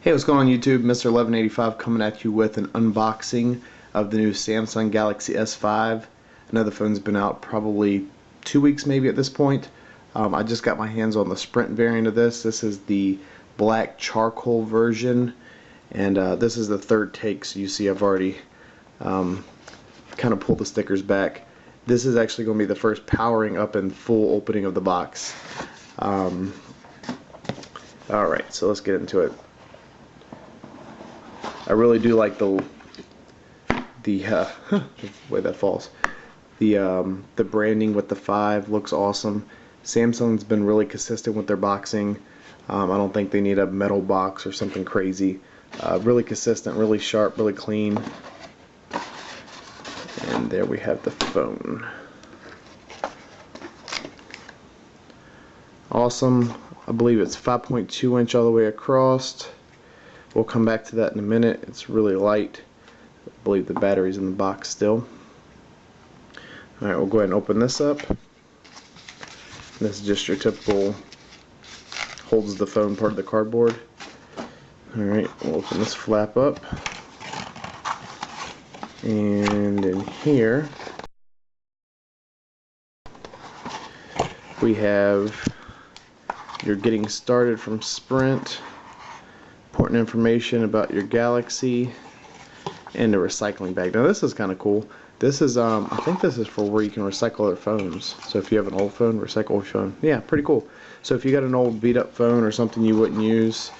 Hey, what's going on YouTube? Mr. 1185 coming at you with an unboxing of the new Samsung Galaxy S5. I know the phone's been out probably 2 weeks maybe at this point. I just got my hands on the Sprint variant of this. This is the black charcoal version, and this is the third take, so you see I've already kind of pulled the stickers back. This is actually going to be the first powering up and full opening of the box. Alright, so let's get into it. I really do like the way that falls. The branding with the 5 looks awesome. Samsung's been really consistent with their boxing. I don't think they need a metal box or something crazy. Really consistent, really sharp, really clean. And there we have the phone. Awesome. I believe it's 5.2 inch all the way across. We'll come back to that in a minute. It's really light. I believe the battery's in the box still. Alright, we'll go ahead and open this up. This is just your typical holds the phone part of the cardboard. Alright, we'll open this flap up. And in here we have your getting started from Sprint, important information about your Galaxy, and a recycling bag. Now this is kind of cool. This is I think this is for where you can recycle other phones. So if you have an old phone, recycle your phone. Yeah, pretty cool. So if you got an old beat up phone or something you wouldn't use,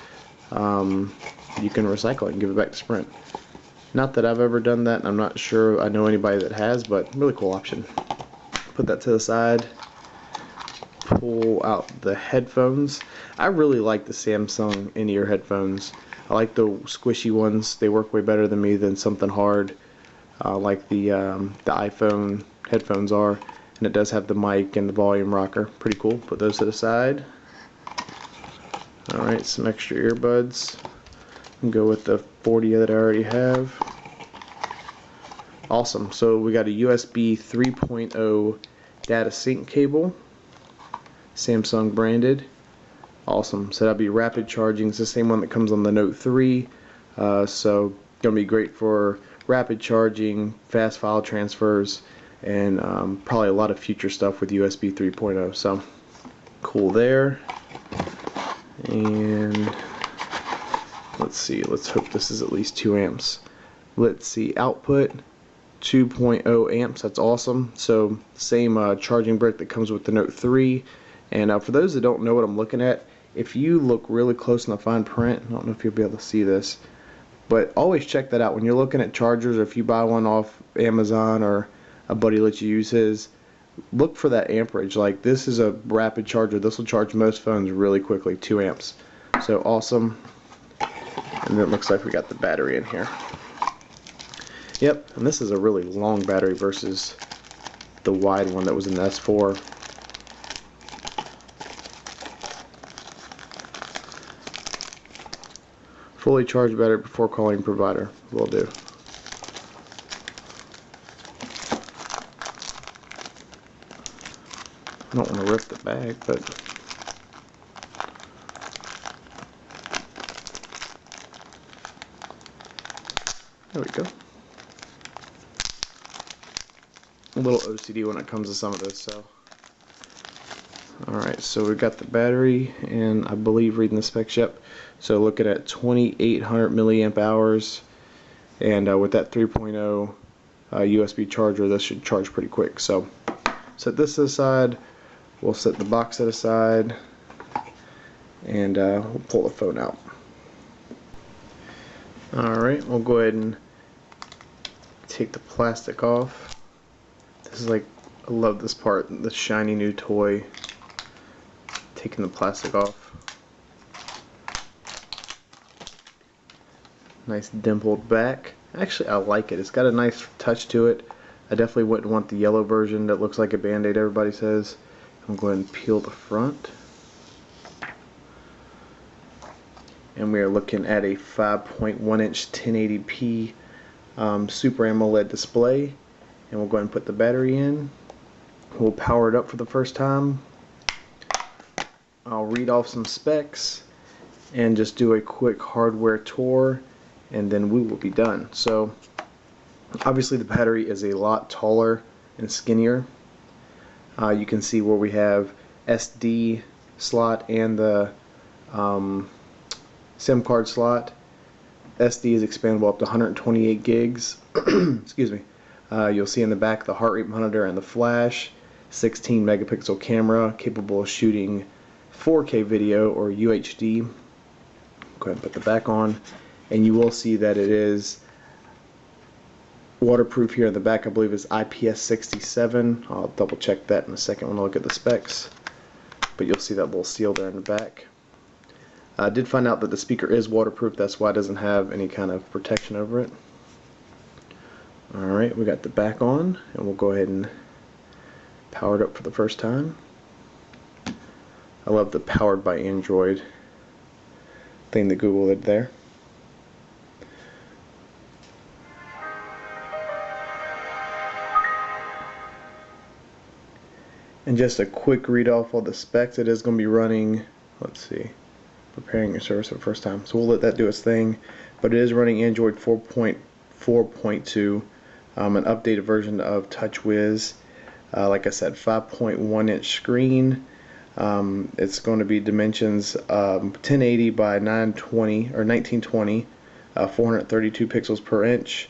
you can recycle it and give it back to Sprint. Not that I've ever done that, and I'm not sure I know anybody that has, but really cool option. Put that to the side. Pull out the headphones. I really like the Samsung in-ear headphones. I like the squishy ones. They work way better than me than something hard like the iPhone headphones are. And it does have the mic and the volume rocker. Pretty cool. Put those to the side. Alright, some extra earbuds. And go with the 40 that I already have. Awesome. So we got a USB 3.0 data sync cable. Samsung branded. Awesome. So that'll be rapid charging. It's the same one that comes on the Note 3. So gonna be great for rapid charging, fast file transfers, and probably a lot of future stuff with USB 3.0. So cool there. And let's see. Let's hope this is at least 2 amps. Let's see. Output 2.0 amps. That's awesome. So same charging brick that comes with the Note 3. And for those that don't know what I'm looking at, if you look really close in the fine print, I don't know if you'll be able to see this, but always check that out when you're looking at chargers, or if you buy one off Amazon or a buddy lets you use his, look for that amperage. Like, this is a rapid charger. This will charge most phones really quickly, 2 amps. So awesome. And then it looks like we got the battery in here. Yep, and this is a really long battery versus the wide one that was in the S4. Fully charged battery before calling provider. Will do. I don't want to rip the bag, but there we go. A little OCD when it comes to some of this, so. Alright, so we've got the battery, and I believe reading the specs, yep. So looking at 2800 milliamp hours, and with that 3.0 USB charger, this should charge pretty quick. So set this aside, we'll set the box set aside, and we'll pull the phone out. Alright, we'll go ahead and take the plastic off. This is like, I love this part, the shiny new toy. Taking the plastic off. Nice dimpled back. Actually, I like it. It's got a nice touch to it. I definitely wouldn't want the yellow version that looks like a Band-Aid, everybody says. I'm going to peel the front. And we are looking at a 5.1 inch 1080p Super AMOLED display. And we'll go ahead and put the battery in. We'll power it up for the first time. I'll read off some specs, and just do a quick hardware tour, and then we will be done. So obviously the battery is a lot taller and skinnier. You can see where we have SD slot and the SIM card slot. SD is expandable up to 128 gigs. Excuse me. You'll see in the back the heart rate monitor and the flash. 16 megapixel camera capable of shooting 4K video or UHD. Go ahead and put the back on, and you will see that it is waterproof here in the back. I believe it's IPS67. I'll double check that in a second when I look at the specs, but you'll see that little seal there in the back. I did find out that the speaker is waterproof. That's why it doesn't have any kind of protection over it. Alright, we got the back on, and we'll go ahead and power it up for the first time. I love the powered by Android thing that Google did there. And just a quick read off all the specs. It is going to be running, let's see, preparing your service for the first time. So we'll let that do its thing. But it is running Android 4.4.2, an updated version of TouchWiz. Like I said, 5.1 inch screen. It's going to be dimensions 1080 by 920 or 1920, 432 pixels per inch.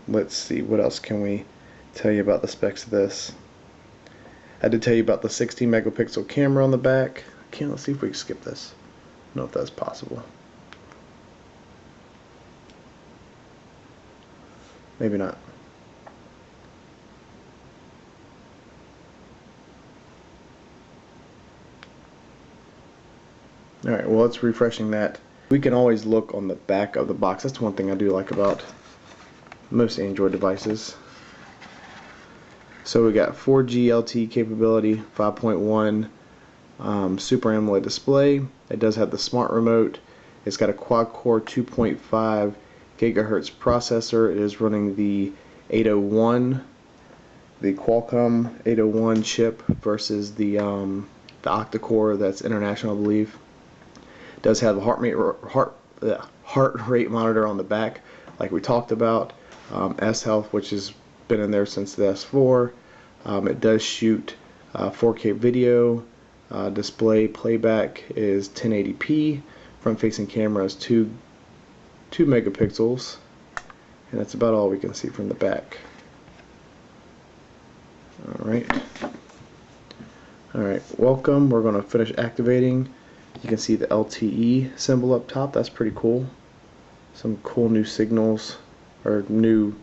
Let's see, what else can we tell you about the specs of this? I did tell you about the 16 megapixel camera on the back. Let's see if we can skip this. I don't know if that's possible. Maybe not. Alright, well, it's refreshing that. We can always look on the back of the box. That's one thing I do like about most Android devices. So we got 4G LTE capability, 5.1 Super AMOLED display. It does have the smart remote. It's got a quad-core 2.5 gigahertz processor. It is running the 801, the Qualcomm 801 chip versus the octa-core that's international, I believe. It does have a heart rate monitor on the back, like we talked about. S-Health, which has been in there since the S4. It does shoot 4K video. Display playback is 1080p. Front-facing camera is 2 megapixels, and that's about all we can see from the back. Alright, welcome. We're going to finish activating. You can see the LTE symbol up top. That's pretty cool. Some cool new signals or new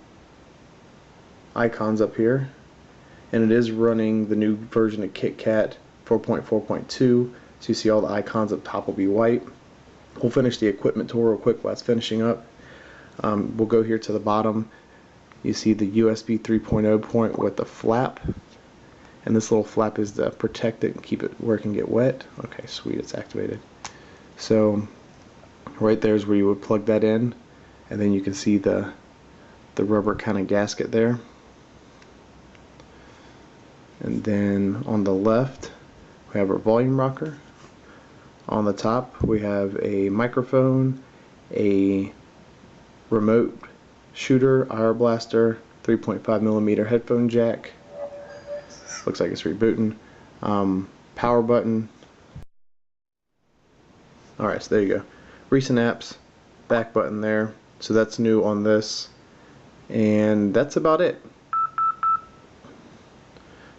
icons up here. And it is running the new version of KitKat 4.4.2. So you see all the icons up top will be white. We'll finish the equipment tour real quick while it's finishing up. We'll go here to the bottom. You see the USB 3.0 point with the flap. And this little flap is to protect it and keep it where it can get wet. Okay, sweet, it's activated. So right there is where you would plug that in, and then you can see the rubber kind of gasket there. And then on the left we have our volume rocker. On the top we have a microphone, a remote shooter, IR blaster, 3.5mm headphone jack. Looks like it's rebooting. Power button. Alright, so there you go. Recent apps, back button there. So that's new on this. And that's about it.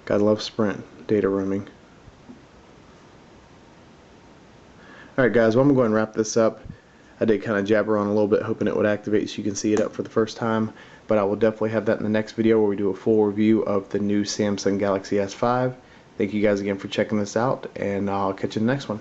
Gotta love Sprint data roaming. Alright guys, well, I'm going to go ahead and wrap this up. I did kind of jabber on a little bit, hoping it would activate so you can see it up for the first time. But I will definitely have that in the next video where we do a full review of the new Samsung Galaxy S5. Thank you guys again for checking this out, and I'll catch you in the next one.